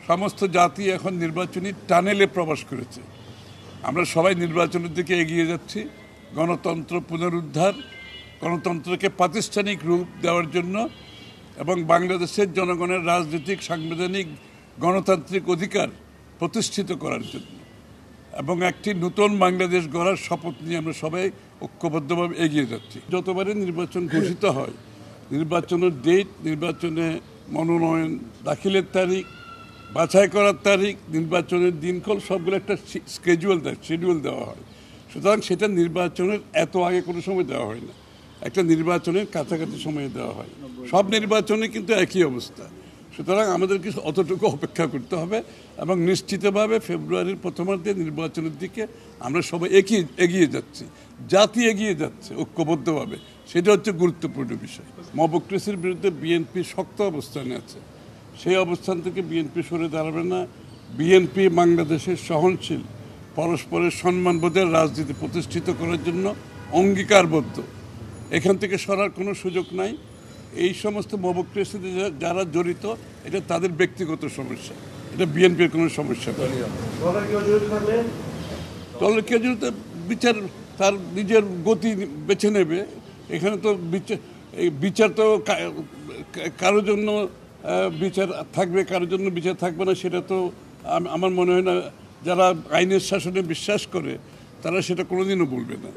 সমস্ত জাতি এখন নির্বাচনী টানেলে প্রবেশ করেছে। আমরা সবাই নির্বাচনের দিকে এগিয়ে যাচ্ছি, গণতন্ত্র পুনরুদ্ধার, গণতন্ত্রকে প্রাতিষ্ঠানিক রূপ দেওয়ার জন্য এবং বাংলাদেশের জনগণের রাজনৈতিক, সাংবিধানিক, গণতান্ত্রিক অধিকার প্রতিষ্ঠিত করার জন্য এবং একটি নতুন বাংলাদেশ গড়ার শপথ নিয়ে আমরা সবাই ঐক্যবদ্ধভাবে এগিয়ে যাচ্ছি। যতবারই নির্বাচন ঘোষিত হয়, নির্বাচনের ডেট, নির্বাচনে মনোনয়ন দাখিলের তারিখ, বাছাই করার তারিখ, নির্বাচনের দিনক্ষণ সবগুলো একটা শিডিউল দেওয়া হয়। সুতরাং সেটা নির্বাচনের এত আগে কোনো সময় দেওয়া হয় না, একটা নির্বাচনের কাছাকাছি সময়ে দেওয়া হয়। সব নির্বাচনে কিন্তু একই অবস্থা। সুতরাং আমাদেরকে অতটুকু অপেক্ষা করতে হবে এবং নিশ্চিতভাবে ফেব্রুয়ারির প্রথমার্ধে নির্বাচনের দিকে আমরা সবাই এগিয়ে যাচ্ছি, জাতি এগিয়ে যাচ্ছে ঐক্যবদ্ধভাবে। সেটা হচ্ছে গুরুত্বপূর্ণ বিষয়। মবক্রেসির বিরুদ্ধে বিএনপি শক্ত অবস্থানে আছে, সেই অবস্থান থেকে বিএনপি সরে দাঁড়াবে না। বিএনপি বাংলাদেশের সহনশীল, পরস্পরের সম্মানবোধের রাজনীতি প্রতিষ্ঠিত করার জন্য অঙ্গীকারবদ্ধ। এখান থেকে সরার কোনো সুযোগ নাই। এই সমস্ত মবক্রেসিতে যারা জড়িত, এটা তাদের ব্যক্তিগত সমস্যা, এটা বিএনপির কোনো সমস্যা নয়। দলের কেউ জড়িত বিচার তার নিজের গতি বেছে নেবে। এখানে তো বিচার তো কারোর জন্য বিচার থাকবে, কারোর জন্য বিচার থাকবে না, সেটা তো আমার মনে হয় না। যারা আইনের শাসনে বিশ্বাস করে তারা সেটা কোনোদিনও বলবে না।